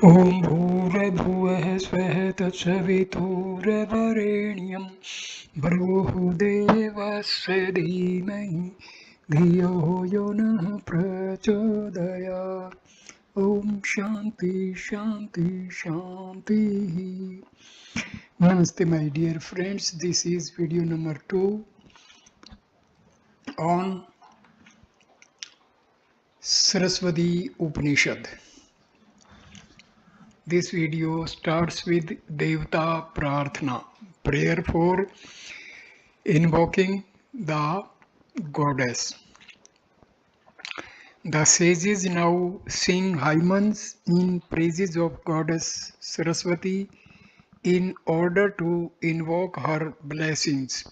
ॐ भूर्भुवः स्वः तत्सवितुर्वरेण्यं भर्गो देवस्य धीमहि धियो यो नः प्रचोदयात्. Om Shanti Shanti Shanti. Namaste my dear friends, this is video number 2 on Sarasvati Upanishad. This video starts with Devata Prarthana, prayer for invoking the goddess. The sages now sing hymns in praises of goddess Sarasvati in order to invoke her blessings.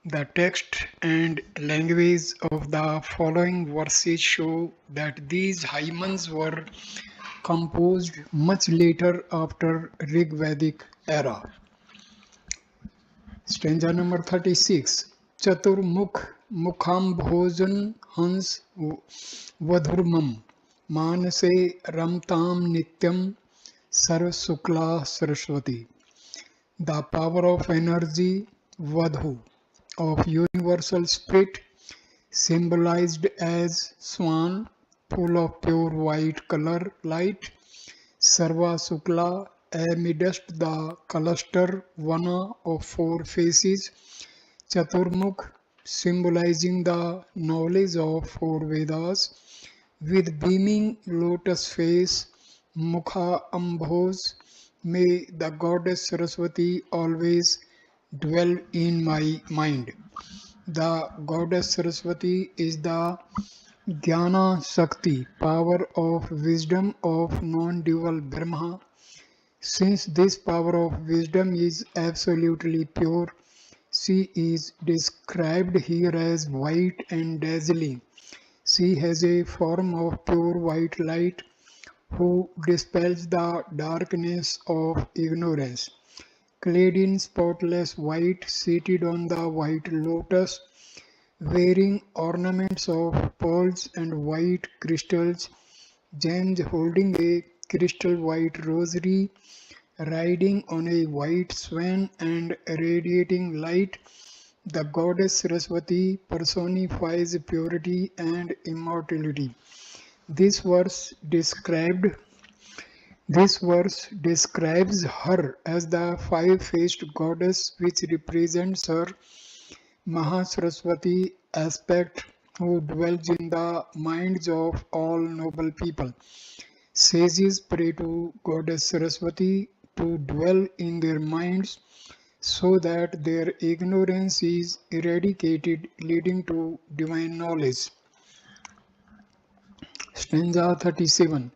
The text and language of the following verses show that these hymns were composed much later after Rig Vedic era. Stanza number 36. Chaturmukh mukhambhojan hans vadhurmam manase ramtam nityam sarvasukla sarasvati. The power of energy vadhu of universal spirit, symbolized as swan full of pure white color light, Sarva Sukla, amidst the cluster Vana of four faces, Chaturmukh, symbolizing the knowledge of four Vedas, with beaming lotus face, Mukha Ambhos, may the goddess Sarasvati always dwell in my mind. The goddess Sarasvati is the Jnana Shakti, power of wisdom of non-dual Brahma. Since this power of wisdom is absolutely pure, she is described here as white and dazzling. She has a form of pure white light who dispels the darkness of ignorance. Clad in spotless white, seated on the white lotus, wearing ornaments of pearls and white crystals, gems, holding a crystal white rosary, riding on a white swan and radiating light, the goddess Sarasvati personifies purity and immortality. This verse describes her as the five-faced goddess, which represents her Mahasarasvati aspect who dwells in the minds of all noble people. Sages pray to Goddess Sarasvati to dwell in their minds so that their ignorance is eradicated, leading to divine knowledge. Stanza 37.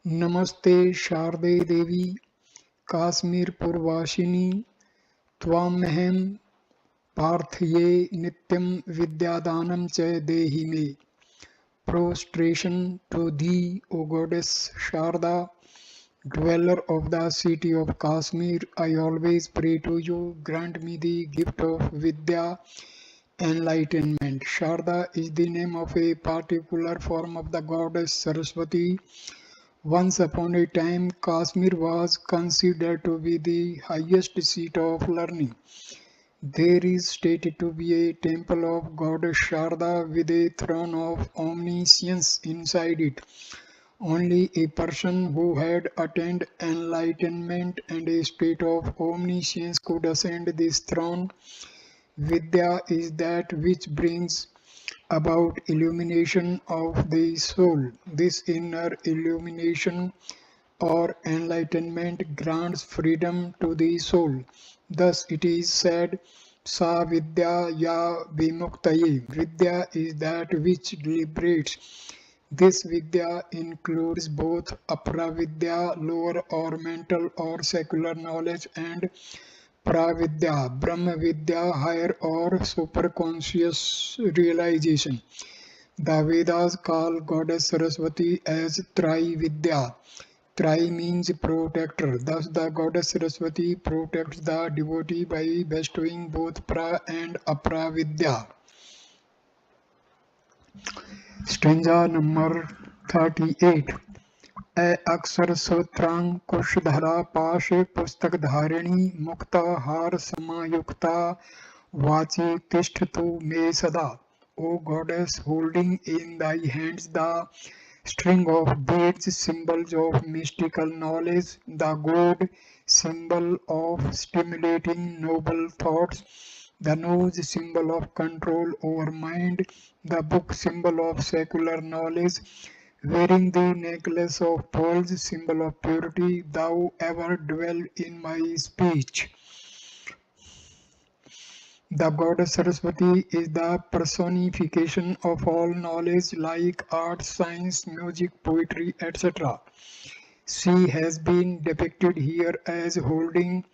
Namaste Sharde Devi Kashmir Purvashini Tvamehem Parthye Nityam Vidyadanam Cha Dehi Me. Prostration to thee, O Goddess Sharda, dweller of the city of Kashmir, I always pray to you, grant me the gift of Vidya, enlightenment. Sharda is the name of a particular form of the goddess Sarasvati. Once upon a time, Kashmir was considered to be the highest seat of learning. There is stated to be a temple of Goddess Sharda with a throne of omniscience inside it. Only a person who had attained enlightenment and a state of omniscience could ascend this throne. Vidya is that which brings about illumination of the soul. This inner illumination or enlightenment grants freedom to the soul. Thus it is said, Sa Vidya Ya Vimuktaye. Vidya is that which liberates. This Vidya includes both Apravidya, lower or mental or secular knowledge, and Pravidya, Brahma Vidya, higher or superconscious realization. The Vedas call Goddess Sarasvati as Trividya. Tri means protector. Thus the goddess Sarasvati protects the devotee by bestowing both pra and apravidya. Stanza number 38. अक्षर सूत्रांग कुशधरा पाशे पुस्तक धारिणी मुक्ता हार समायुक्ता वाची तिष्ठतु मे sada. O goddess, holding in thy hands the string of beads, symbols of mystical knowledge, the gourd, symbol of stimulating noble thoughts, the nose, symbol of control over mind, the book, symbol of secular knowledge, wearing the necklace of pearls, symbol of purity, thou ever dwell in my speech. The goddess Sarasvati is the personification of all knowledge like art, science, music, poetry, etc. She has been depicted here as holding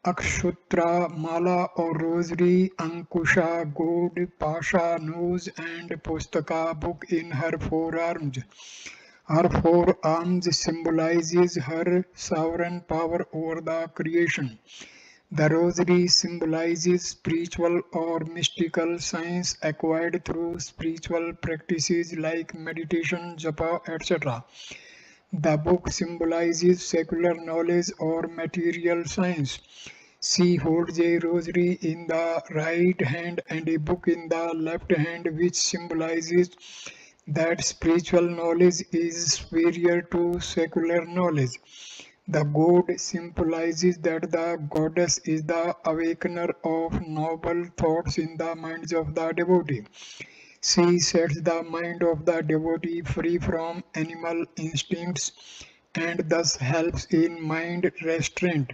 Akshutra, Mala or Rosary, Ankusha, gourd, Pasha, nose and Pustaka book in her forearms. Her forearms symbolizes her sovereign power over the creation. The rosary symbolizes spiritual or mystical science acquired through spiritual practices like meditation, japa, etc. The book symbolizes secular knowledge or material science. She holds a rosary in the right hand and a book in the left hand, which symbolizes that spiritual knowledge is superior to secular knowledge. The gourd symbolizes that the goddess is the awakener of noble thoughts in the minds of the devotee. She sets the mind of the devotee free from animal instincts and thus helps in mind restraint.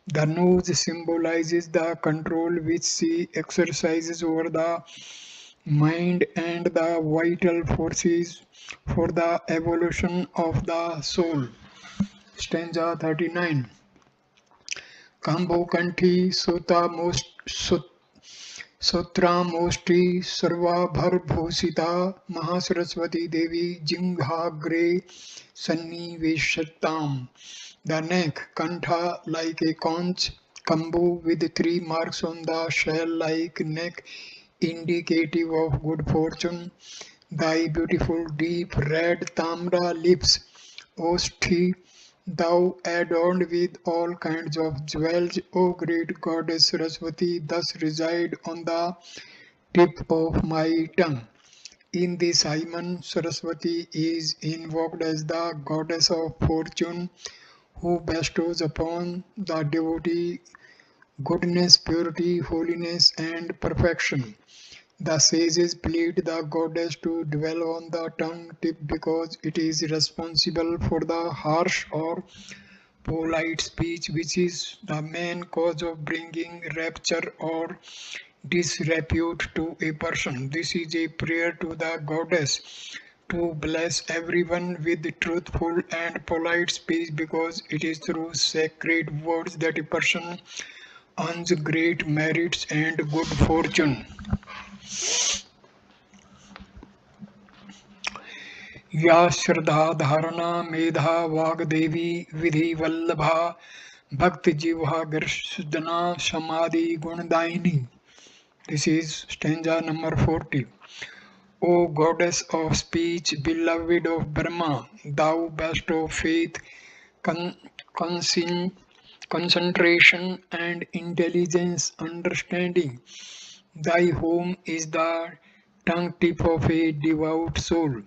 The nose symbolizes the control which she exercises over the mind and the vital forces for the evolution of the soul. Stanza 39. Kambo Kanthi Sutta Sutramoshti Sarvabharbhusita Mahasarasvati Devi Jinghagre Sanniveshatam. The neck, Kantha like a conch, Kambu with 3 marks on the shell-like neck, indicative of good fortune. Thy beautiful deep red tamra lips, Oshti, thou adorned with all kinds of jewels, O great goddess Sarasvati, thus reside on the tip of my tongue. In this hymn, Sarasvati is invoked as the goddess of fortune, who bestows upon the devotee goodness, purity, holiness, and perfection. The sages plead the goddess to dwell on the tongue tip because it is responsible for the harsh or polite speech, which is the main cause of bringing rapture or disrepute to a person. This is a prayer to the goddess to bless everyone with truthful and polite speech because it is through sacred words that a person earns great merits and good fortune. या श्रद्धा धारणा मेधा वाग्देवी विधि वल्लभा भक्त जीवा गर्षदना समाधि गुणदायिनी. This is stanza number 40. O goddess of speech, beloved of Brahma, thou best of faith, concentration and intelligence, understanding. Thy home is the tongue tip of a devout soul.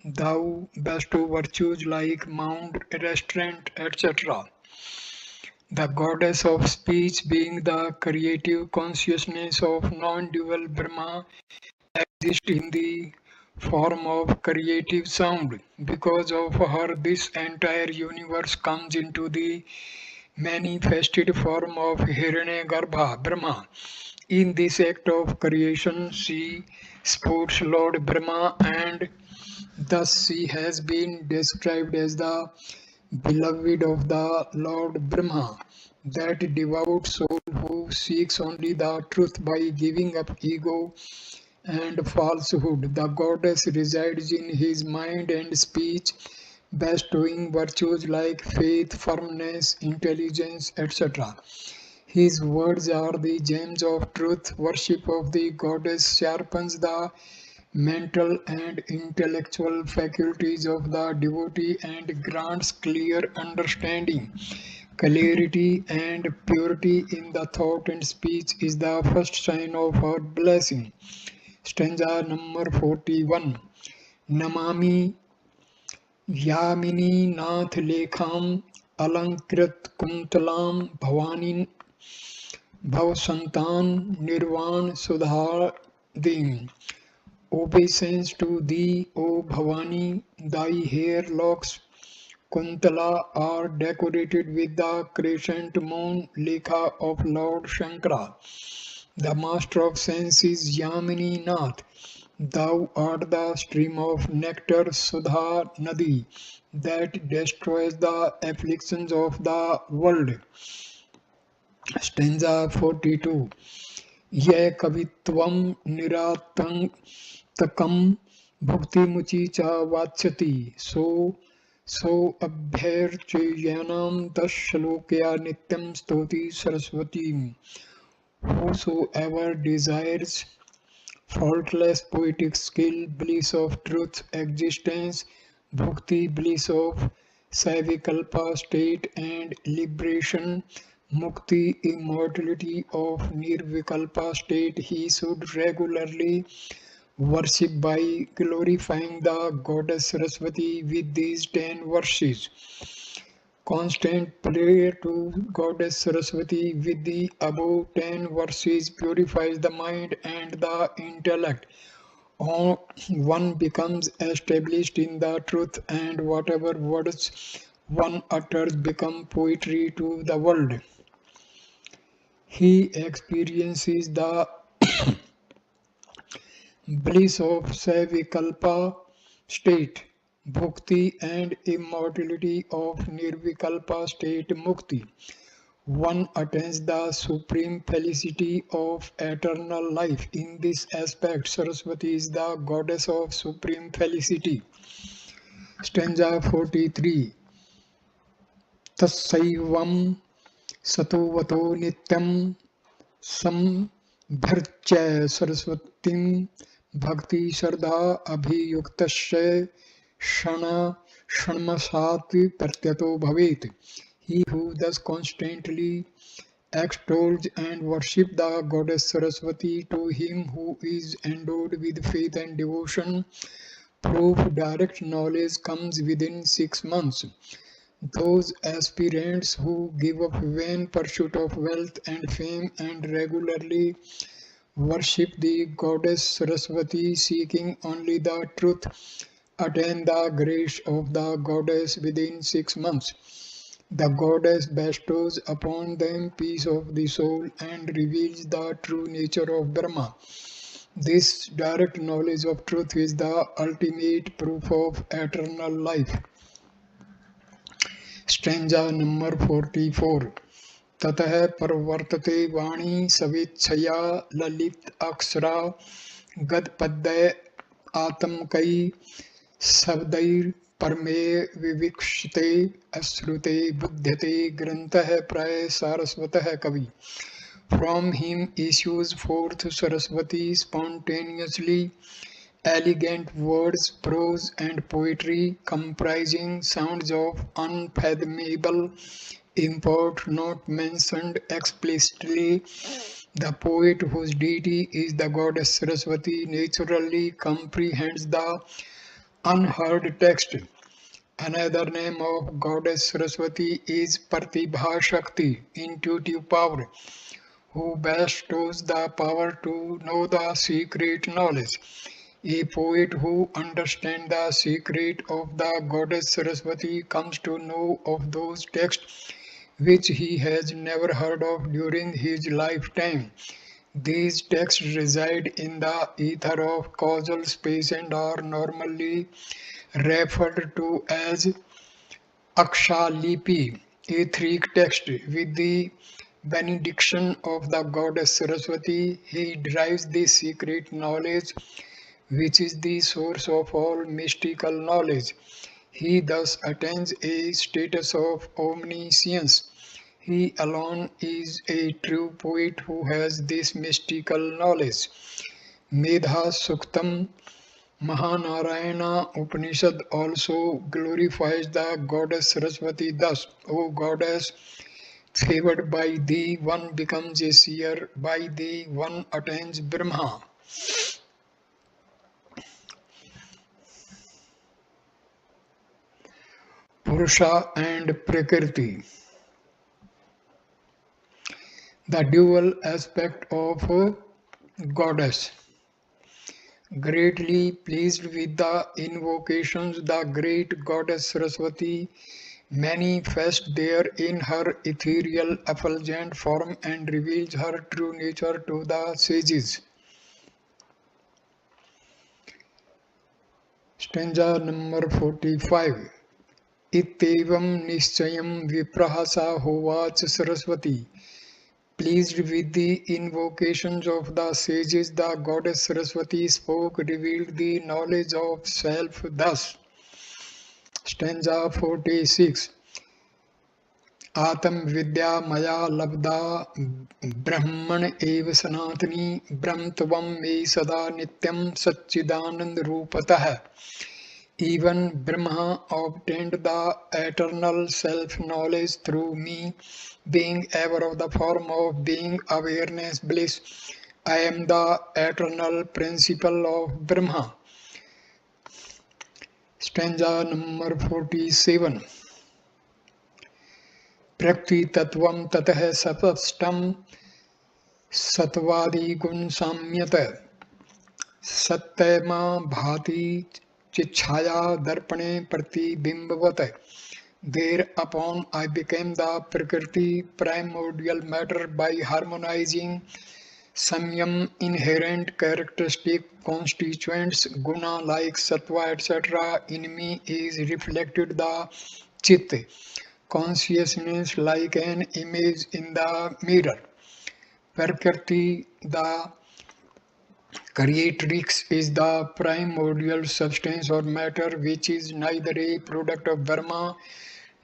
Thou bestow virtues like mount, restraint, etc. The goddess of speech, being the creative consciousness of non-dual Brahma, exists in the form of creative sound. Because of her, this entire universe comes into the manifested form of Hiranyagarbha, Brahma. In this act of creation, she supports Lord Brahma, and thus she has been described as the beloved of the Lord Brahma, that devout soul who seeks only the truth by giving up ego and falsehood. The goddess resides in his mind and speech, bestowing virtues like faith, firmness, intelligence, etc. His words are the gems of truth. Worship of the goddess sharpens the mental and intellectual faculties of the devotee and grants clear understanding. Clarity and purity in the thought and speech is the first sign of her blessing. Stanza number 41. Namami Yamini Nath Lekham Alankrit Kuntalam Bhavani Bhavasantan Nirvan Sudhadim. Obeisance to thee, O Bhavani, thy hair locks Kuntala are decorated with the crescent moon Lekha of Lord Shankara. The master of sense is Yamini Nath. Thou art the stream of nectar Sudha Nadi that destroys the afflictions of the world. Stanza 42. Ye kavitvam niratangtakam bhukti muchi cha vachati so abhyarchayanam tashalokya nityam stoti Sarasvati. Whosoever desires faultless poetic skill, bliss of truth existence, bhukti bliss of savikalpa state and liberation, mukti immortality of nirvikalpa state, he should regularly worship by glorifying the goddess Sarasvati with these 10 verses. Constant prayer to Goddess Sarasvati with the above 10 verses purifies the mind and the intellect. One becomes established in the truth, and whatever words one utters become poetry to the world. He experiences the bliss of savikalpa state, bhukti, and immortality of nirvikalpa state, mukti. One attains the supreme felicity of eternal life. In this aspect, Sarasvati is the goddess of supreme felicity. Stanza 43. Tassaivam satovato nityam sambharcha sarasvatim bhakti shraddha abhiyuktasya shanmasati pratyato bhavet. He who thus constantly extols and worships the goddess Sarasvati, to him who is endowed with faith and devotion, proof direct knowledge comes within 6 months. Those aspirants who give up vain pursuit of wealth and fame and regularly worship the goddess Sarasvati, seeking only the truth, attain the grace of the goddess within 6 months. The goddess bestows upon them peace of the soul and reveals the true nature of Brahma. This direct knowledge of truth is the ultimate proof of eternal life. Stanza number 44. Tatah parvartate vani savechaya lalit aksara gad padday atamkai sabdair परमे विविक्षते अश्रुते बुध्यते ग्रंथः प्राय सारस्वतः कवि. From him issues forth Sarasvati spontaneously, elegant words, prose and poetry comprising sounds of unfathomable import not mentioned explicitly. The poet whose deity is the goddess Sarasvati naturally comprehends the unheard text. Another name of goddess Sarasvati is Pratibha Shakti, intuitive power, who bestows the power to know the secret knowledge. A poet who understands the secret of the goddess Sarasvati comes to know of those texts which he has never heard of during his lifetime. These texts reside in the ether of causal space and are normally referred to as Akshalipi, etheric text. With the benediction of the goddess Sarasvati, he derives the secret knowledge, which is the source of all mystical knowledge. He thus attains a status of omniscience. He alone is a true poet who has this mystical knowledge. Medha Suktam Mahanarayana Upanishad also glorifies the goddess Sarasvati thus: O goddess, favored by thee, one becomes a seer, by thee, one attains Brahma. Purusha and Prakriti. The dual aspect of goddess. Greatly pleased with the invocations, the great goddess Sarasvati manifests there in her ethereal effulgent form and reveals her true nature to the sages. Stanza number 45. Itevam nischayam viprahasa hovacha Sarasvati. Pleased with the invocations of the sages, the goddess Sarasvati spoke, revealed the knowledge of self thus. Stanza 46. Atam vidya maya labda brahman eva sanatani brahmtvam me sada nityam satchidanand rupatah. Even Brahma obtained the eternal self-knowledge through me, being ever of the form of being awareness bliss. I am the eternal principle of Brahma. Stanza number 47. Prakriti tattvam tatah sapastam satvadi gun samyata satyama bhati chichaya darpane pratibimbavat. Thereupon I became the Prakriti, primordial matter, by harmonizing samyam, inherent characteristic constituents, guna like sattva, etc. In me is reflected the chit, consciousness like an image in the mirror. Prakriti, the creatrix, is the primordial substance or matter which is neither a product of Brahma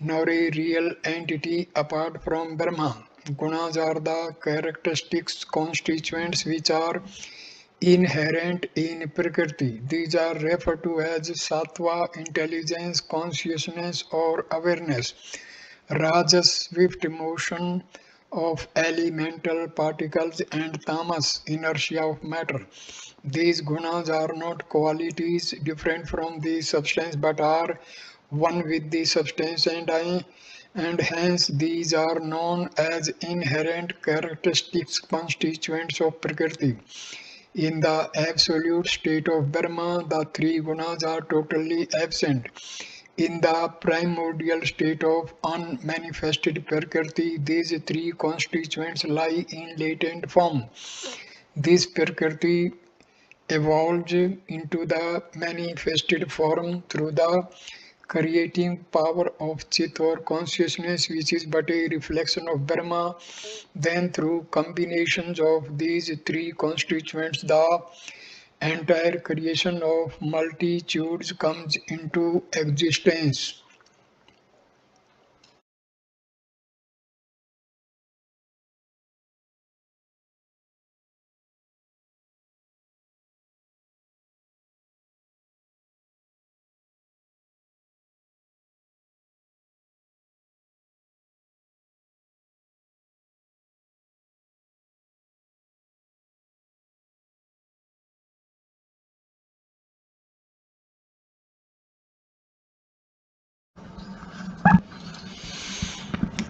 nor a real entity apart from Brahma. Gunas are the characteristics, constituents which are inherent in Prakriti. These are referred to as sattva, intelligence, consciousness, or awareness. Rajas, swift motion of elemental particles, and tamas, inertia of matter. These gunas are not qualities different from the substance but are one with the substance, and hence these are known as inherent characteristics, constituents of Prakriti. In the absolute state of Brahma, the three gunas are totally absent. In the primordial state of unmanifested Prakriti, these three constituents lie in latent form. This Prakriti evolves into the manifested form through the creating power of Chit or consciousness, which is but a reflection of Brahma. Then through combinations of these three constituents, the entire creation of multitudes comes into existence.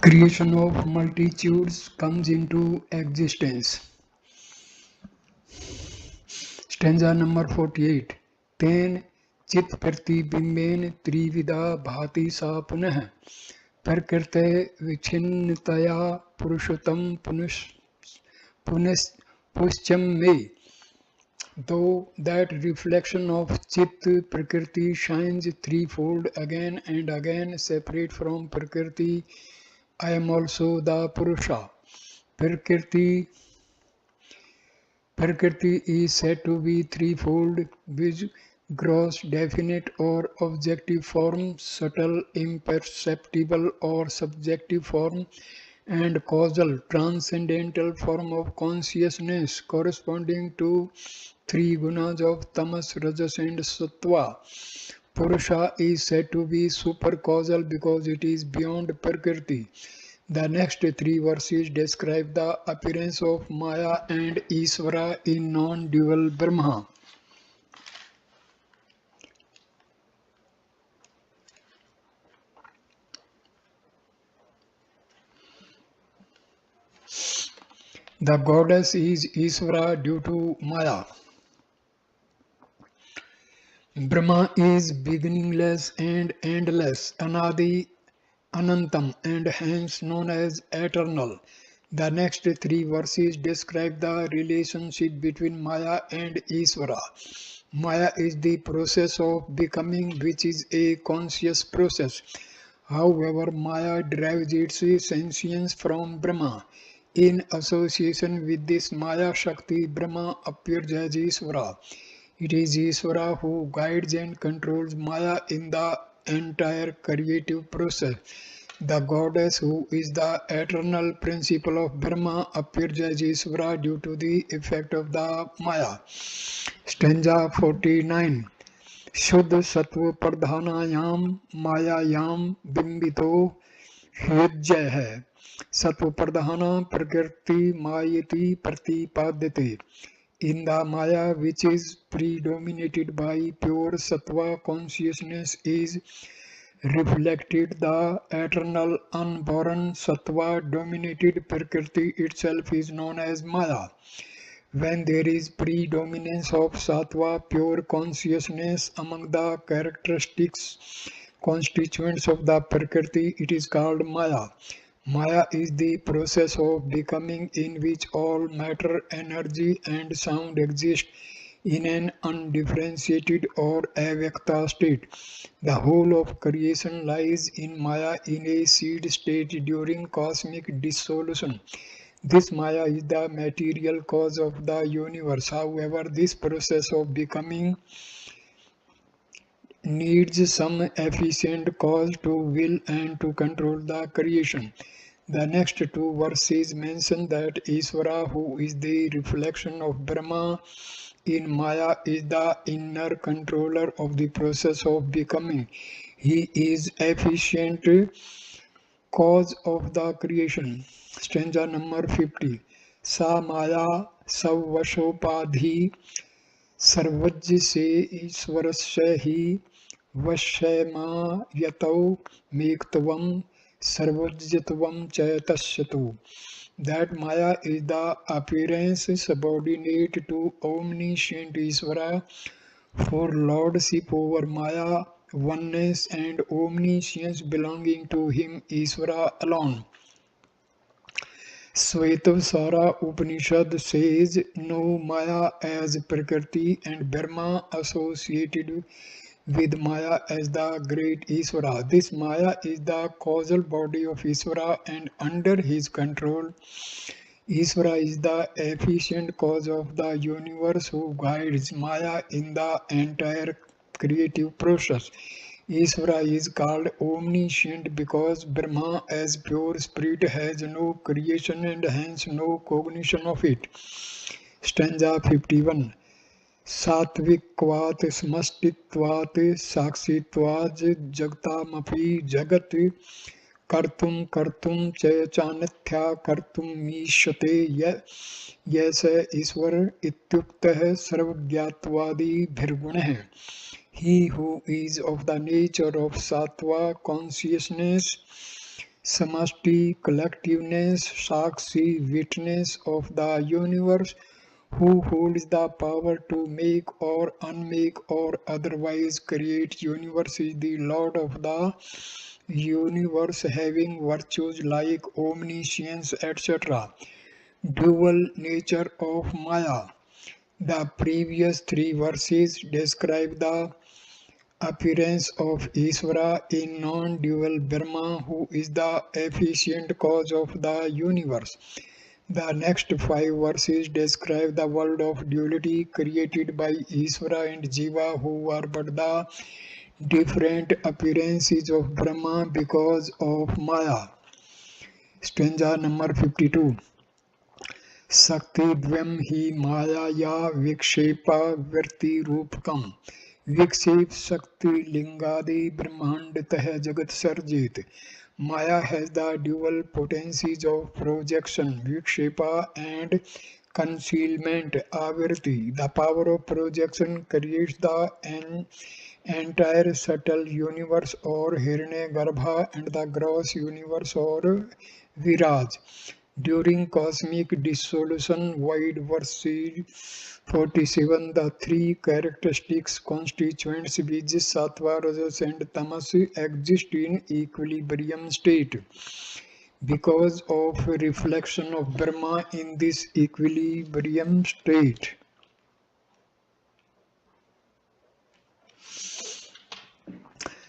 Creation of multitudes comes into existence. Stanza number 48. Ten chit pratibimben trivida bhati sa punah prakrte vichinnataya purushottam puscham me. Though that reflection of Chit Prakriti shines threefold again and again, separate from Prakriti, I am also the Purusha. Prakriti is said to be threefold, which gross, definite or objective form, subtle, imperceptible or subjective form, and causal transcendental form of consciousness corresponding to three gunas of tamas, rajas and sattva. Purusha is said to be super-causal because it is beyond Prakriti. The next three verses describe the appearance of Maya and Isvara in non-dual Brahma. The goddess is Isvara due to Maya. Brahma is beginningless and endless, Anadi, Anantam, and hence known as eternal. The next three verses describe the relationship between Maya and Isvara. Maya is the process of becoming, which is a conscious process. However, Maya derives its sentience from Brahma. In association with this Maya Shakti, Brahma appears as Isvara. It is Isvara who guides and controls Maya in the entire creative process. The goddess, who is the eternal principle of Brahma, appears as Isvara due to the effect of the Maya. Stanza 49. Shuddha Sattva Pradhanayam Mayayam Bimbito Hyujya hai. Sattva Pradhana Prakriti Mayati Pratipadyate. In the Maya, which is predominated by pure Sattva consciousness, is reflected the eternal unborn Sattva dominated Prakriti itself is known as Maya. When there is predominance of Sattva pure consciousness among the characteristics constituents of the Prakriti, it is called Maya. Maya is the process of becoming in which all matter, energy and sound exist in an undifferentiated or avyakta state. The whole of creation lies in Maya in a seed state during cosmic dissolution. This Maya is the material cause of the universe. However, this process of becoming needs some efficient cause to will and to control the creation. The next two verses mention that Isvara, who is the reflection of Brahma in Maya, is the inner controller of the process of becoming. He is efficient cause of the creation. Stanza number 50. Sa Maya Savvashopadhi सर्वज्ञ से ईश्वरस्य हि वश्यमायतौ मेक्त्वं सर्वज्ञत्वं च तस्य तु. That Maya is the appearance subordinate to omniscient Ishvara, for lordship over Maya, oneness and omniscience belonging to him Ishvara alone. Sarasvati-rahasya Upanishad says no Maya as Prakriti and Brahma associated with Maya as the great Isvara. This Maya is the causal body of Isvara and under his control. Isvara is the efficient cause of the universe who guides Maya in the entire creative process. Isvara is called omniscient because Brahma as pure spirit has no creation and hence no cognition of it. Stanza 51. Satvikvat smastitvat sakshitvat jagtamapi jagat kartum cha chanithya kartum mishate yes Iswar ityuktah sarvagyatvadi bhirgunah. He who is of the nature of Sattva consciousness, Samashti collectiveness, Sakshi witness of the universe, who holds the power to make or unmake or otherwise create universe, is the Lord of the universe, having virtues like omniscience, etc. Dual nature of Maya. The previous three verses describe the appearance of Isvara in non-dual Brahma, who is the efficient cause of the universe. The next five verses describe the world of duality created by Isvara and Jiva, who are but the different appearances of Brahma because of Maya. Stanza number 52. Sakti dvam hi maya ya vikshepa virti rupakam. Vikshep Shakti Lingadi Brahmandatah Jagat Sarjit. Maya has the dual potencies of projection, Vikshepa, and concealment, Avirti. The power of projection creates the entire subtle universe or Hiranyagarbha and the gross universe or Viraj. During cosmic dissolution, void verse 47, the three characteristics constituents which sattva, rajas and tamas exist in equilibrium state. Because of reflection of Brahma in this equilibrium state.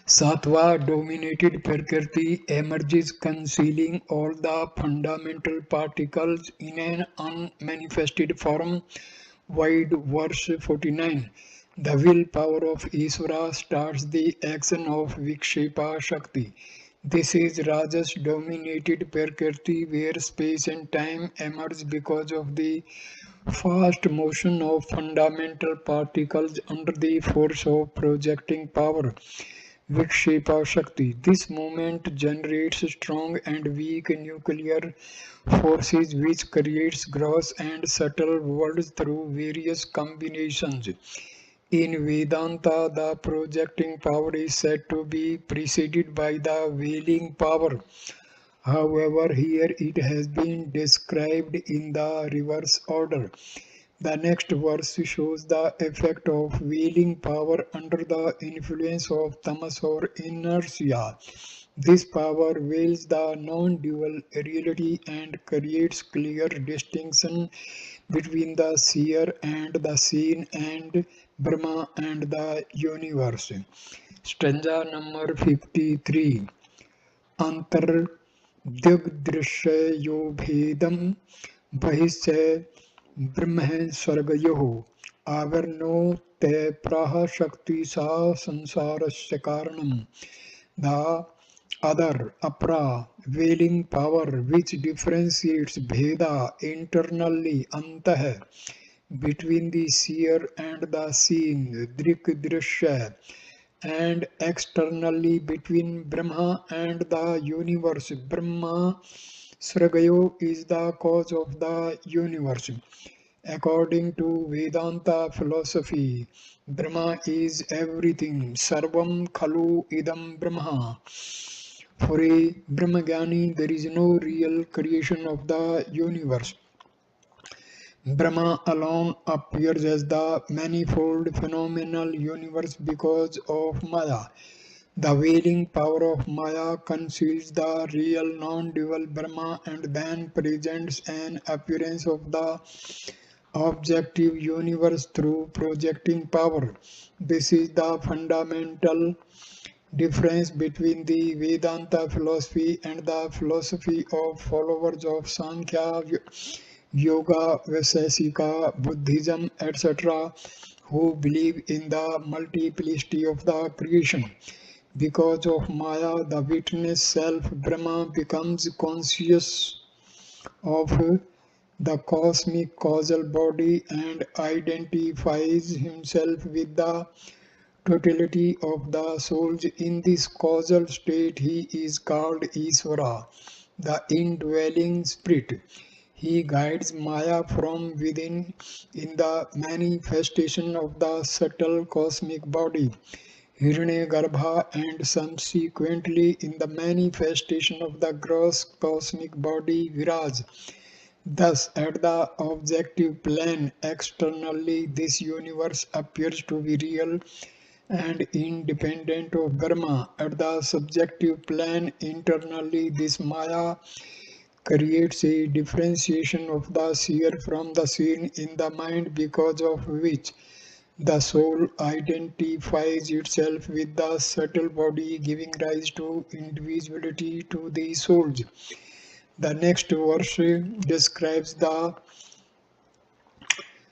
Sattva dominated Prakriti emerges concealing all the fundamental particles in an unmanifested form. Void verse 49. The willpower of Isvara starts the action of Vikshepa Shakti. This is Rajas dominated Prakriti where space and time emerge because of the fast motion of fundamental particles under the force of projecting power. Vikshepa Shakti. This movement generates strong and weak nuclear forces which creates gross and subtle worlds through various combinations. In Vedanta, the projecting power is said to be preceded by the veiling power. However, here it has been described in the reverse order. The next verse shows the effect of veiling power under the influence of tamas or inertia. This power veils the non-dual reality and creates clear distinction between the seer and the seen and Brahma and the universe. Stanza number 53. Antar Digdrishyo bhedam bahisse Brahma Swargayoh Avarno te praha Shakti sa sansarasya karanam. The other, apra, veiling power which differentiates bheda internally, antah, between the seer and the seen, drik drishya, and externally between Brahma and the universe. Brahma Sragayo is the cause of the universe. According to Vedanta philosophy, Brahma is everything. Sarvam khalu idam Brahma. For a Brahmajnani, there is no real creation of the universe. Brahma alone appears as the manifold phenomenal universe because of Maya. The veiling power of Maya conceals the real non-dual Brahma and then presents an appearance of the objective universe through projecting power. This is the fundamental difference between the Vedanta philosophy and the philosophy of followers of Sankhya, Yoga, Vaisesika, Buddhism, etc., who believe in the multiplicity of the creation. Because of Maya, the witness self, Brahma, becomes conscious of the cosmic causal body and identifies himself with the totality of the souls. In this causal state, he is called Isvara, the indwelling spirit. He guides Maya from within in the manifestation of the subtle cosmic body, Hiranyagarbha, and subsequently in the manifestation of the gross cosmic body, Viraj. Thus, at the objective plane, externally, this universe appears to be real and independent of Brahma. At the subjective plane, internally, this Maya creates a differentiation of the seer from the seen in the mind, because of which the soul identifies itself with the subtle body, giving rise to individuality to the souls. The next verse describes the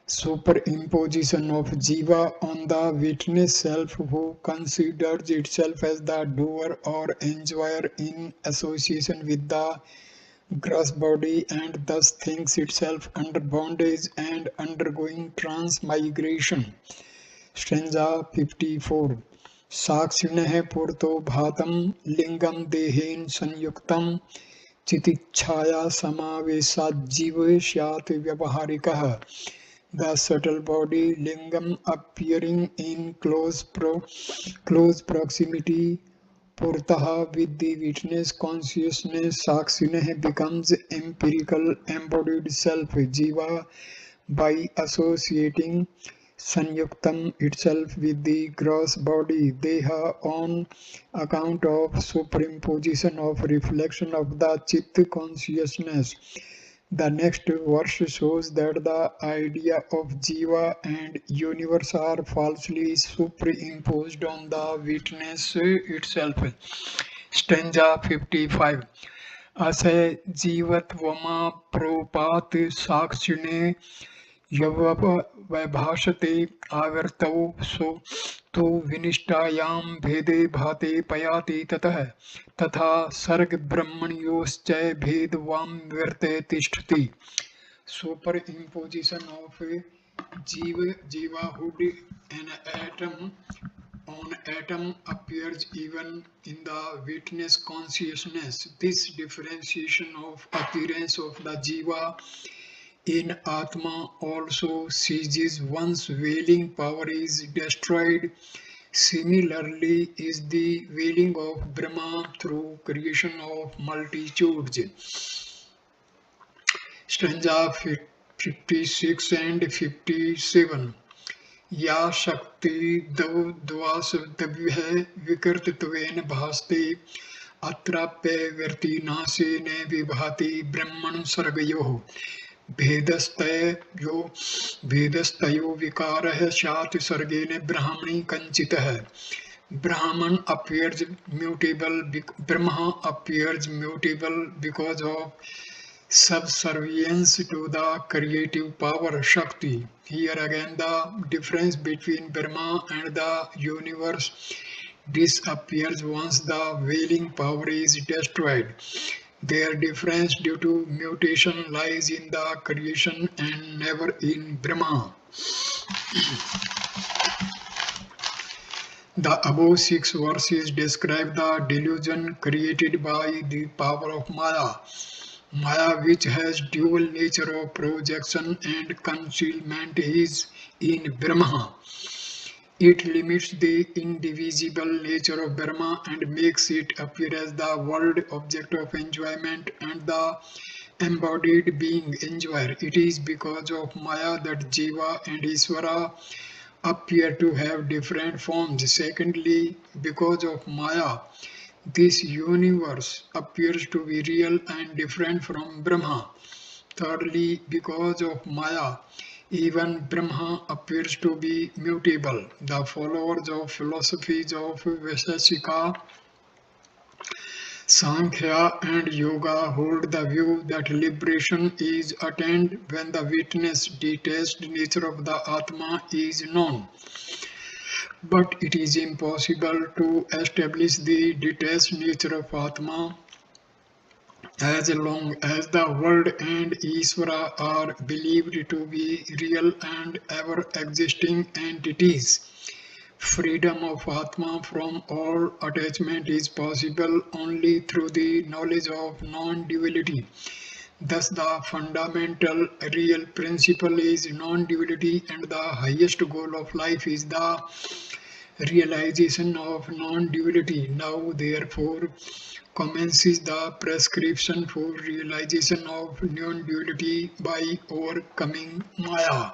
superimposition of Jiva on the witness self, who considers itself as the doer or enjoyer in association with the gross body and thus thinks itself under bondage and undergoing transmigration. Stanza 54. Sakshinah purto bhatam lingam dehen sanyuktam chitichhaya samavesad jiva syat vyavaharikah. The subtle body lingam appearing in close proximity Purtaha with the witness consciousness Sakshinah becomes empirical embodied self Jiva by associating Sanyuktam itself with the gross body Deha on account of superimposition of reflection of the Chit consciousness. The next verse shows that the idea of Jiva and universe are falsely superimposed on the witness itself. Stanza 55. Asay jivatvama propat sakshine यवभाषते आवर्तौ सो तो विनिष्टायां भेदे भाते पयाति ततः तथा सर्ग ब्रह्मण्योश्च भेदवां वर्ते तिष्ठति. Superimposition of jivahood an atom on atom appears even in the witness consciousness. This differentiation of appearance of the jiva in Atma also ceases once wailing power is destroyed. Similarly is the wailing of Brahma through creation of multitudes. Stanza 56 and 57. या शक्ति द्वासव्य विकृतत्वेन भासते अत्राप्यवर्ति नाशेन विभाति ब्रह्मण सर्गयोः भेदस्तयो विकारः स्यात् सर्गेण ब्राह्मणे कंचितः. Brahman appears mutable, Brahma appears mutable because of subservience to the creative power Shakti. Here again the difference between Brahma and the universe disappears once the wailing power is destroyed. Their difference due to mutation lies in the creation and never in Brahma. The above 6 verses describe the delusion created by the power of Maya. Maya, which has dual nature of projection and concealment, is in Brahma. It limits the indivisible nature of Brahma and makes it appear as the world object of enjoyment and the embodied being enjoyer. It is because of Maya that Jiva and Isvara appear to have different forms. Secondly, because of Maya, this universe appears to be real and different from Brahma. Thirdly, because of Maya, even Brahma appears to be mutable. The followers of philosophies of Vaisheshika, Sankhya and Yoga hold the view that liberation is attained when the witness detached nature of the Atma is known. But it is impossible to establish the detached nature of Atma as long as the world and Isvara are believed to be real and ever-existing entities. Freedom of Atma from all attachment is possible only through the knowledge of non-duality. Thus the fundamental real principle is non-duality, and the highest goal of life is the realization of non-duality. Now therefore commences the prescription for realization of non-duality by overcoming Maya.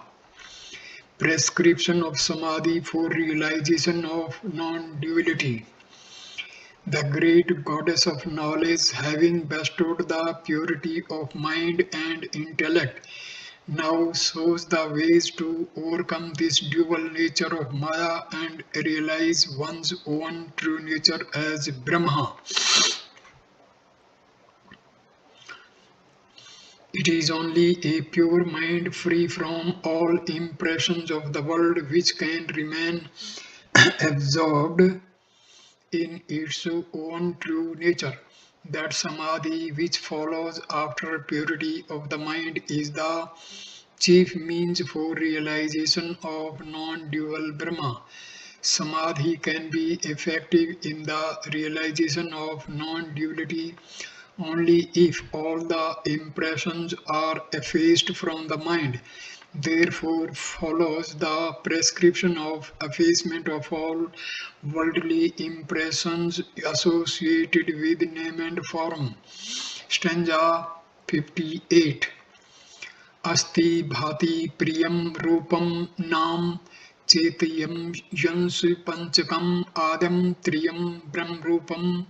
Prescription of Samadhi for realization of non-duality. The great goddess of knowledge, having bestowed the purity of mind and intellect, now shows the ways to overcome this dual nature of Maya and realize one's own true nature as Brahma. It is only a pure mind free from all impressions of the world which can remain absorbed in its own true nature. that samadhi which follows after purity of the mind is the chief means for realization of non-dual Brahma. Samadhi can be effective in the realization of non-duality only if all the impressions are effaced from the mind. Therefore follows the prescription of effacement of all worldly impressions associated with name and form. Stanza 58. Asti bhati priyam rupam nam chetayam yans panchakam adam triyam brahm rupam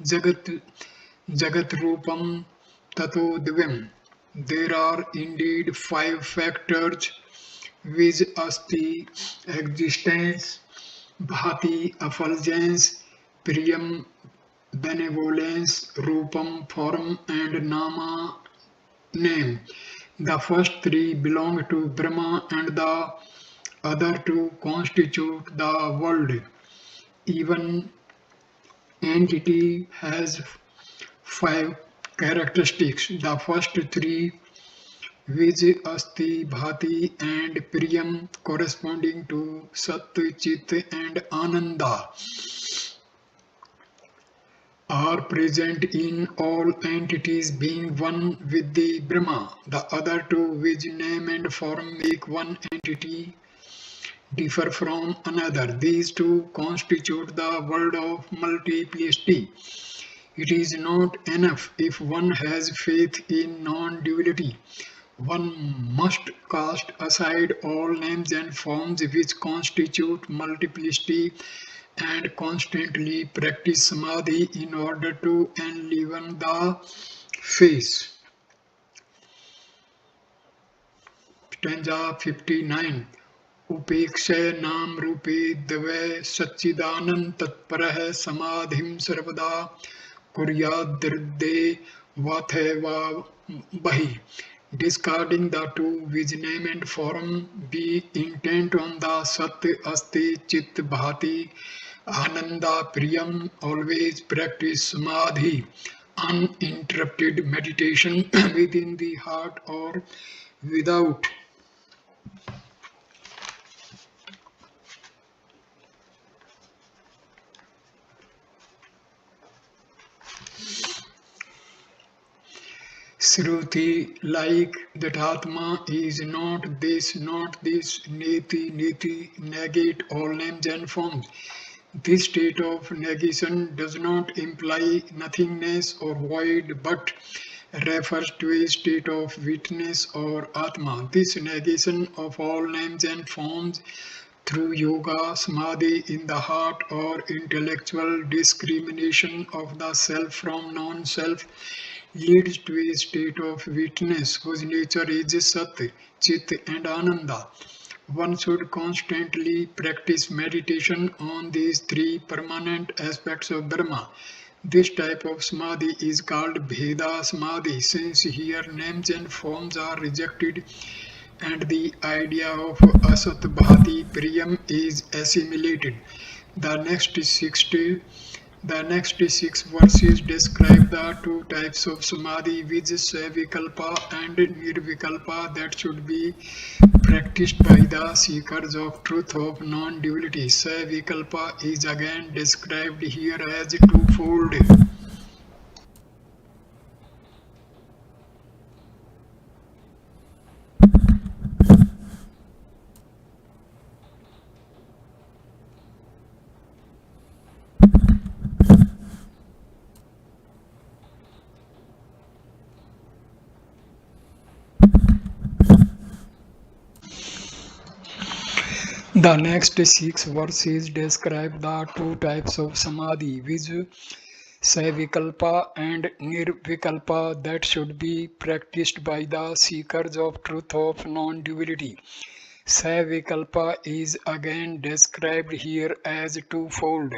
jagat jagat rupam tato divim. There are indeed five factors: which asti existence, bhati effulgence, priyam benevolence, rupam form, and nama name. The first three belong to Brahma and the other two constitute the world. Even entity has five characteristics. The first three, which asti, bhati, and priyam, corresponding to sat, chit, and ananda, are present in all entities being one with the Brahma. The other two, which name and form make one entity, differ from another. These two constitute the world of multiplicity. It is not enough if one has faith in non-duality. One must cast aside all names and forms which constitute multiplicity and constantly practice samadhi in order to enliven the face. Stanza 59. Upekshay nam rupe dve satchidanand tatparah samadhim sarvada kuryad dirde vatheva bahi. Discarding the two which name and form, be intent on the sat, asti, chit, bhati, ananda, priyam. Always practice samadhi, uninterrupted meditation within the heart or without. Shruti, like that Atma is not this, neti, negate all names and forms. This state of negation does not imply nothingness or void, but refers to a state of witness or Atma. This negation of all names and forms through yoga, samadhi in the heart, or intellectual discrimination of the self from non-self leads to a state of witness whose nature is sat, chit, and ananda. One should constantly practice meditation on these three permanent aspects of Brahma. This type of samadhi is called Bheda Samadhi, since here names and forms are rejected and the idea of Asat Bhati Priyam is assimilated. The next 6 verses describe the two types of samadhi, which is Savikalpa and Nirvikalpa, that should be practiced by the seekers of truth of non-duality. Savikalpa is again described here as twofold. The next 6 verses describe the two types of samadhi, which Savikalpa and Nirvikalpa, that should be practiced by the seekers of truth of non-duality. Savikalpa is again described here as twofold.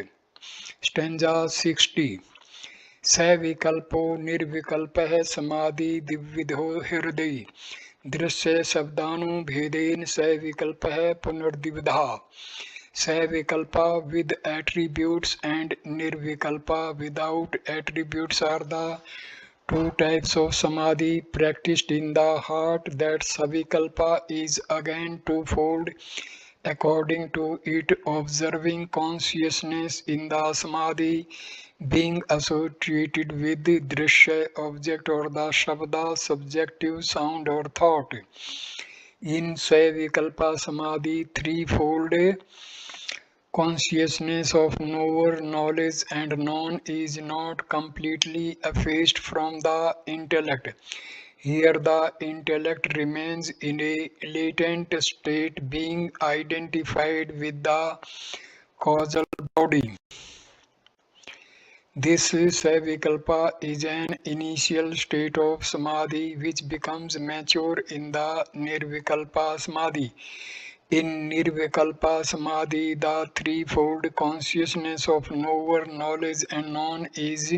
Stanza 60. Savikalpo Nirvikalpa Samadhi Dividho Hridayi दृश्य शब्दानुभेदेन स विकल्प है पुनर्द्विधा. Savikalpa with attributes and Nirvikalpa without attributes are the two types of samadhi practiced in the heart. That Savikalpa is again twofold. According to it, observing consciousness in the samadhi being associated with the drishya object or the shabda subjective sound or thought. In Savikalpa Samadhi, threefold consciousness of knower, knowledge, and known is not completely effaced from the intellect. Here the intellect remains in a latent state, being identified with the causal body. This Savikalpa is an initial state of samadhi which becomes mature in the Nirvikalpa Samadhi. In Nirvikalpa Samadhi, the threefold consciousness of knower, knowledge, and known is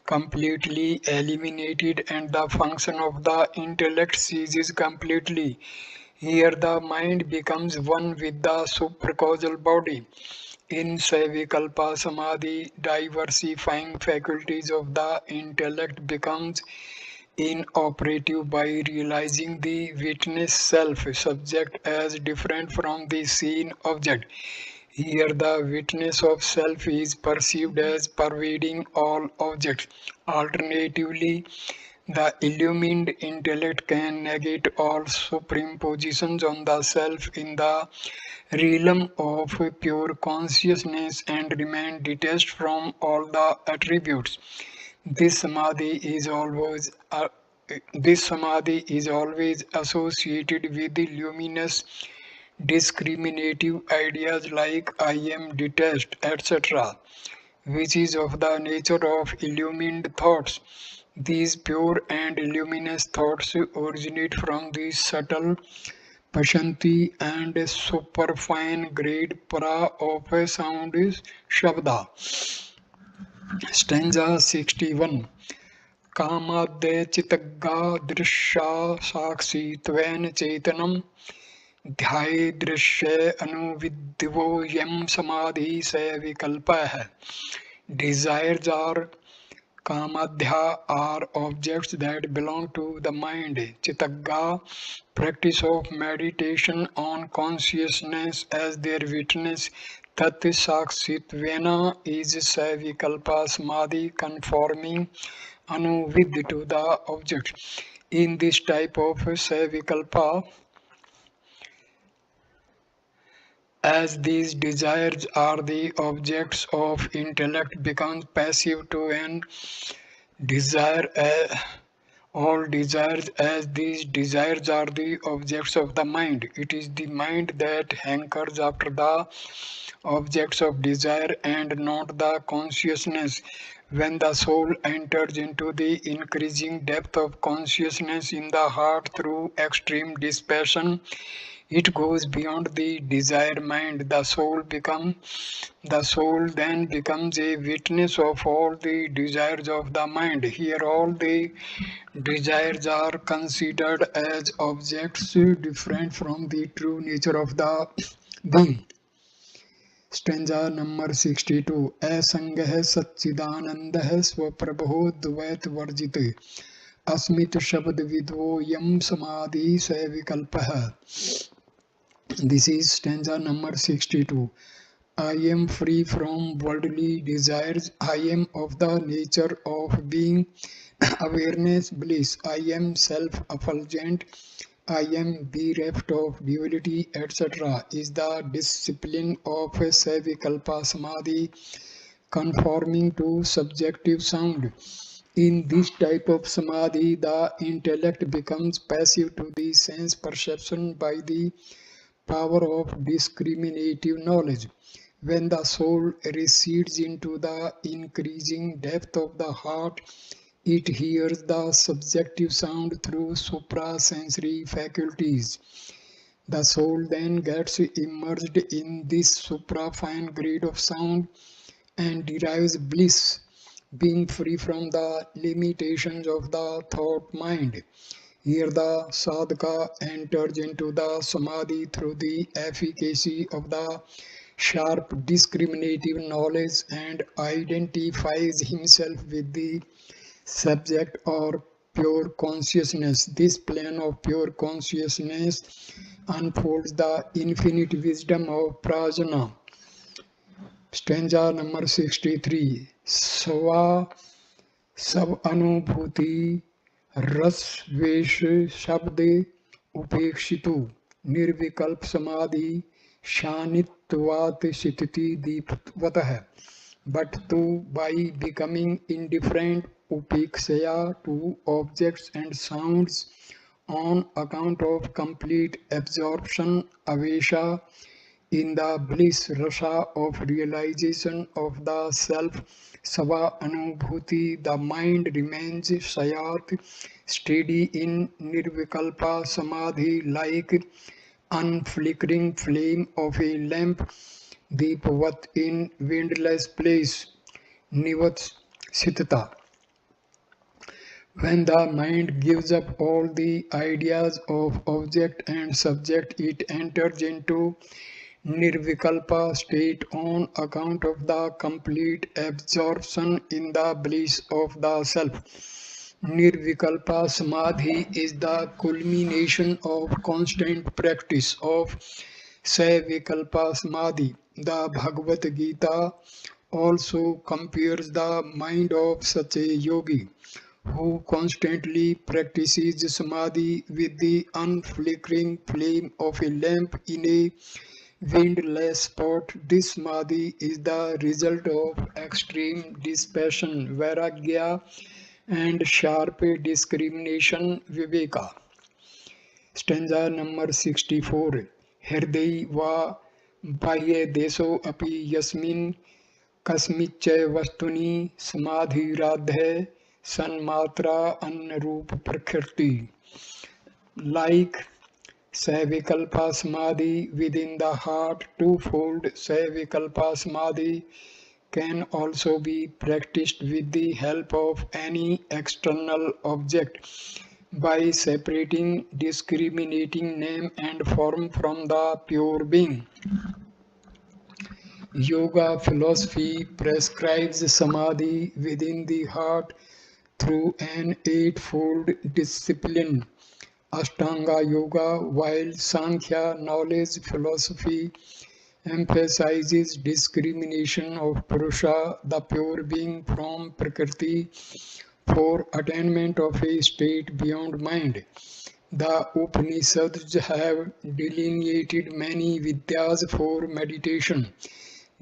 completely eliminated and the function of the intellect ceases completely. Here the mind becomes one with the supracausal body. In Savikalpa Samadhi, diversifying faculties of the intellect becomes inoperative by realizing the witness self subject as different from the seen object. Here the witness of self is perceived as pervading all objects. Alternatively, the illumined intellect can negate all superimpositions on the self in the realm of pure consciousness and remain detached from all the attributes. This samadhi is always associated with the luminous discriminative ideas like I am detached, etc., which is of the nature of illumined thoughts. These pure and luminous thoughts originate from the subtle Pashanti and superfine grade para of a sound is Shabda. Stanza 61. Kamadya chitagga drishya sakshi tven chetanam ध्याये दृश्य अनुविद्यो यम samadhi se vikalpa hai. Desires are kamadhya are objects that belong to the mind. Chitagga, practice of meditation on consciousness as their witness. Tat sakshitvena is savikalpa samadhi conforming anuvid to the object. In this type of savikalpa, as these desires are the objects of intellect, becomes passive to an desire. All desires, as these desires are the objects of the mind. It is the mind that hankers after the objects of desire and not the consciousness. When the soul enters into the increasing depth of consciousness in the heart through extreme dispassion, it goes beyond the desire mind. The soul then becomes a witness of all the desires of the mind. Here all the desires are considered as objects different from the true nature of the being. Stanza number 62. Asangah Satchidanandah Swaprabho Dvait Varjit Asmit Shabd Vidvo Yam Samadhi Savikalpah. This is stanza number 62. I am free from worldly desires. I am of the nature of being, awareness, bliss. I am self-effulgent. I am bereft of duality, etc. is the discipline of Savikalpa Samadhi conforming to subjective sound. In this type of samadhi, the intellect becomes passive to the sense perception by the power of discriminative knowledge. When the soul recedes into the increasing depth of the heart, it hears the subjective sound through suprasensory faculties. The soul then gets immersed in this suprafine grade of sound and derives bliss, being free from the limitations of the thought mind. Here the sadhaka enters into the samadhi through the efficacy of the sharp discriminative knowledge and identifies himself with the subject or pure consciousness. This plane of pure consciousness unfolds the infinite wisdom of prajna. Stanza number 63. Sva sab anubhuti ras vesh shabde upekshitu nirvikalp samadhi shanitvat sititi deepvatah. But to by becoming indifferent upekshaya to objects and sounds on account of complete absorption avesha in the bliss rasa of realization of the self sava anubhuti, the mind remains sayat steady in nirvikalpa samadhi like unflickering flame of a lamp deepavat in windless place nivat sitata. When the mind gives up all the ideas of object and subject, it enters into nirvikalpa state on account of the complete absorption in the bliss of the self. Nirvikalpa samadhi is the culmination of constant practice of savikalpa samadhi. The Bhagavad Gita also compares the mind of such a yogi who constantly practices samadhi with the unflickering flame of a lamp in a windless spot. This samadhi is the result of extreme dispassion, vairagya, and sharp discrimination, viveka. Stanza number 64. Hriday va bahye deso api yasmin kasmichay vastuni samadhiradhe sanmatra annarup prakriti. Like Savikalpa Samadhi within the heart, twofold Savikalpa Samadhi can also be practiced with the help of any external object by separating discriminating name and form from the pure being. Yoga philosophy prescribes samadhi within the heart through an eightfold discipline. Ashtanga Yoga, while Sankhya knowledge philosophy emphasizes discrimination of Purusha, the pure being, from Prakriti for attainment of a state beyond mind. The Upanishads have delineated many vidyas for meditation.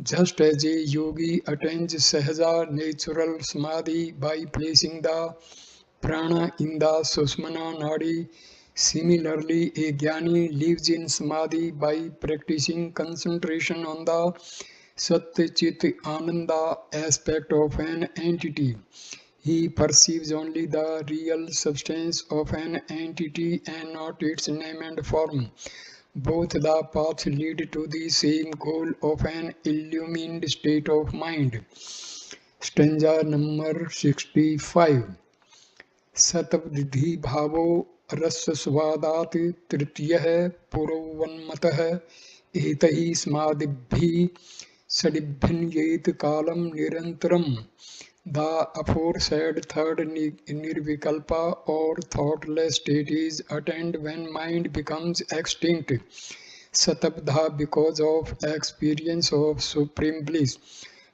Just as a yogi attains sahaja natural samadhi by placing the prana in the Susmana Nadi, similarly, a jnani lives in samadhi by practicing concentration on the Sat Chit Ananda aspect of an entity. He perceives only the real substance of an entity and not its name and form. Both the paths lead to the same goal of an illumined state of mind. Stanza number 65. सतबुद्धि भावो रसस्वादात् तृतीयः पुरोवन्मतः एतैः स्मादिभिः सडिभिन्येत कालं निरन्तरम्. The aforesaid third nirvikalpa or thoughtless state is attained when mind becomes extinct. Satabdha, because of experience of supreme bliss.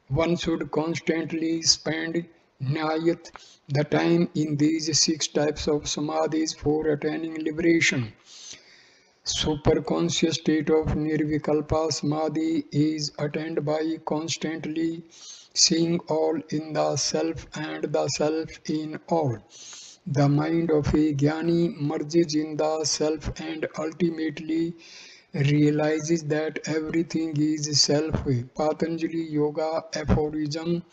One should constantly spend nyayat, the time, in these 6 types of samadhis for attaining liberation. Superconscious state of nirvikalpa samadhi is attained by constantly seeing all in the self and the self in all. The mind of a jnani merges in the self and ultimately realizes that everything is self. Patanjali Yoga aphorism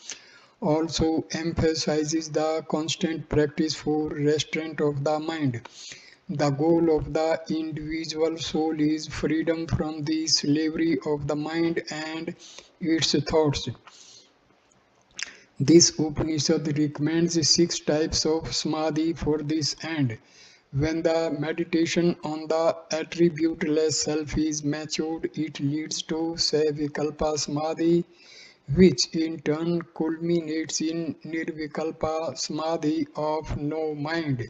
also emphasizes the constant practice for restraint of the mind. The goal of the individual soul is freedom from the slavery of the mind and its thoughts. This Upanishad recommends 6 types of samadhi for this end. When the meditation on the attributeless self is matured, it leads to Savikalpa Samadhi, which in turn culminates in Nirvikalpa Samadhi of no mind,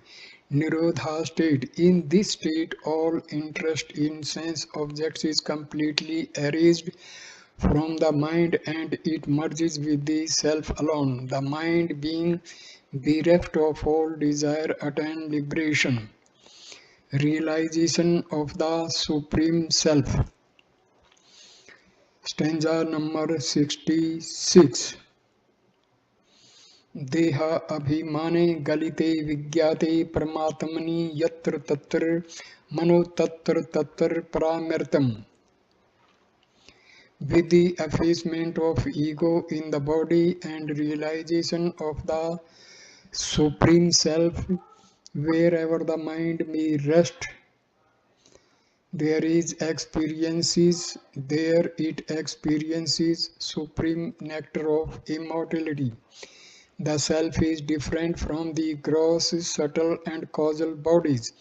Nirodha state. In this state, all interest in sense objects is completely erased from the mind and it merges with the self alone. The mind, being bereft of all desire, attains liberation, realization of the Supreme Self. Stanza number 66. देहा अभिमाने गलिते विज्ञाते परमात्मनि यत्र तत्र मनो तत्र तत्र परामर्तम. With the effacement of ego in the body and realization of the Supreme Self, wherever the mind may rest, there is experiences, there it experiences supreme nectar of immortality. The self is different from the gross, subtle and causal bodies.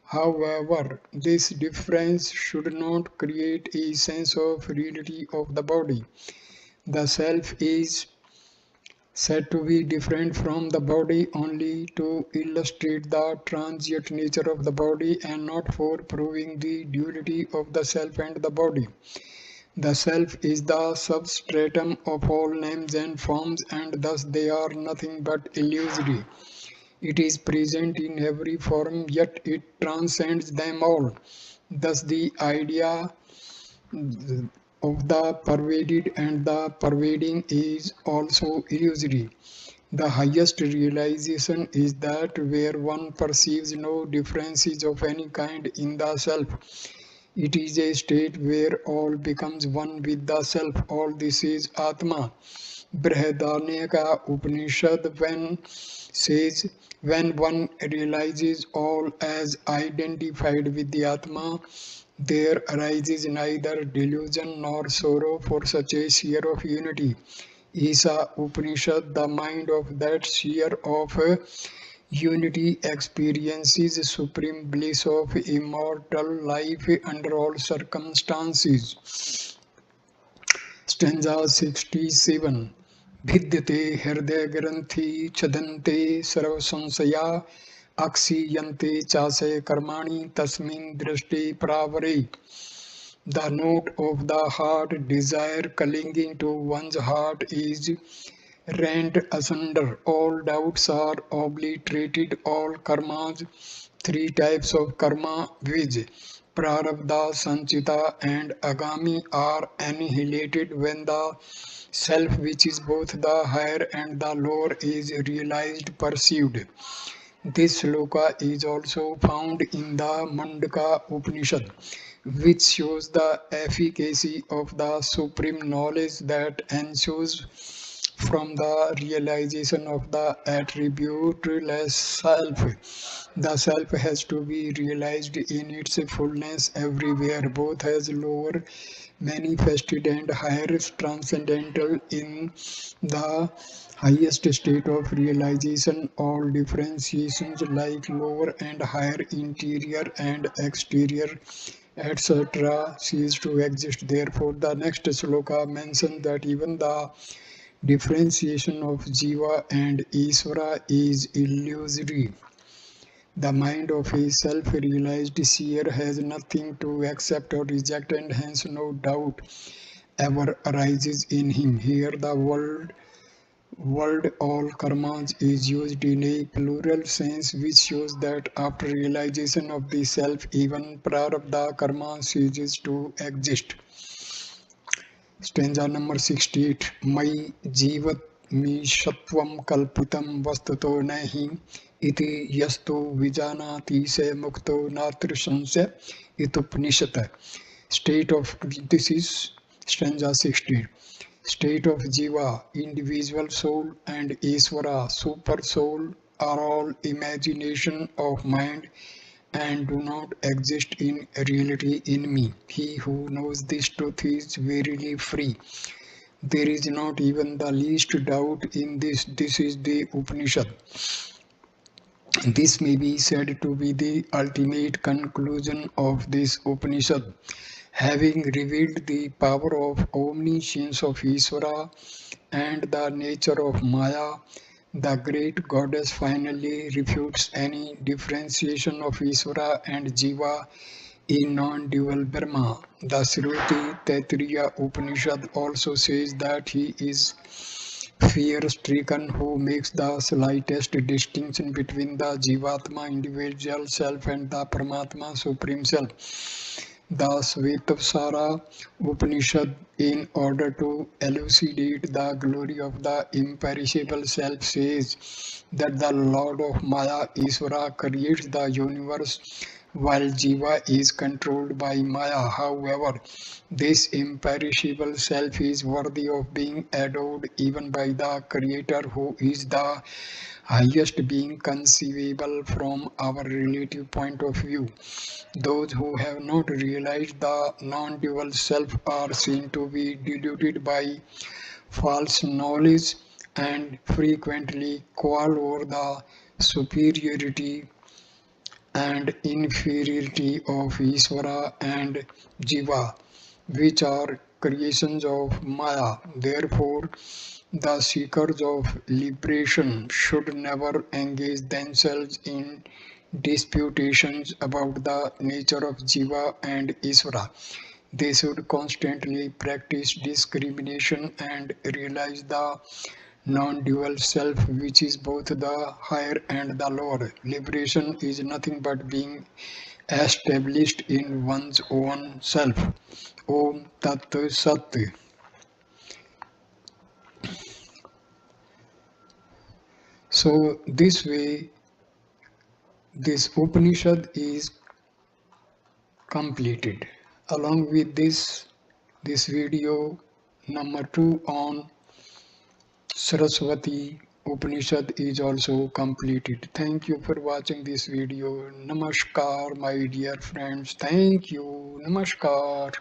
However, this difference should not create a sense of reality of the body. The self is said to be different from the body only to illustrate the transient nature of the body and not for proving the duality of the self and the body. The self is the substratum of all names and forms, and thus they are nothing but illusory. It is present in every form, yet it transcends them all. Thus the idea of the pervaded and the pervading is also illusory. The highest realization is that where one perceives no differences of any kind in the self. It is a state where all becomes one with the self. All this is Atma. Brahadanyaka Upanishad says, when one realizes all as identified with the Atma, there arises neither delusion nor sorrow for such a sphere of unity. Isa Upanishad, the mind of that sphere of unity experiences supreme bliss of immortal life under all circumstances. Stanza 67. Vidyate hridaya granthi chadante sarvasamsaya aksiyante chase karmani tasmin drishti pravare. The note of the heart, desire clinging to one's heart is rent asunder. All doubts are obliterated. All karmas, three types of karma, viz. Prarabdha, Sanchita and Agami, are annihilated when the self, which is both the higher and the lower, is realized, perceived. This sloka is also found in the Mandaka Upanishad, which shows the efficacy of the supreme knowledge that ensues from the realization of the attributeless self. The self has to be realized in its fullness everywhere, both as lower manifested and higher transcendental. In the highest state of realization, all differentiations like lower and higher, interior and exterior, etc., cease to exist. Therefore, the next sloka mentions that even the differentiation of Jiva and Isvara is illusory. The mind of a self-realized seer has nothing to accept or reject, and hence no doubt ever arises in him. Here the word all karmas is used in a plural sense, which shows that after realization of the self, even prarabdha karma ceases to exist. Stanza number 68. Mai jivat mi shatvam kalpitam vastuto nahi iti yastu vijanati se mukto natri sansya itupanishad. This is stanza 60. State of Jiva, individual soul, and Isvara, super soul, are all imagination of mind and do not exist in reality in me. He who knows this truth is verily free. There is not even the least doubt in this. This is the Upanishad. This may be said to be the ultimate conclusion of this Upanishad. Having revealed the power of omniscience of Ishvara and the nature of Maya, the great goddess finally refutes any differentiation of Ishvara and Jiva in non-dual Brahma. The Sarasvati-rahasya Upanishad also says that he is fear-stricken who makes the slightest distinction between the Jivatma individual self and the Paramatma supreme self. The Svetasara Upanishad, in order to elucidate the glory of the imperishable self, says that the Lord of Maya, Isvara, creates the universe while Jiva is controlled by Maya. However, this imperishable self is worthy of being adored even by the Creator, who is the highest being conceivable from our relative point of view. Those who have not realized the non-dual self are seen to be deluded by false knowledge and frequently quarrel over the superiority and inferiority of Ishvara and Jiva, which are creations of Maya. Therefore, the seekers of liberation should never engage themselves in disputations about the nature of Jiva and Isvara. They should constantly practice discrimination and realize the non-dual self, which is both the higher and the lower. Liberation is nothing but being established in one's own self. Om Tat Sat. So this way, this Upanishad is completed. Along with this video number 2 on Sarasvati Upanishad is also completed. Thank you for watching this video. Namaskar, my dear friends. Thank you. Namaskar.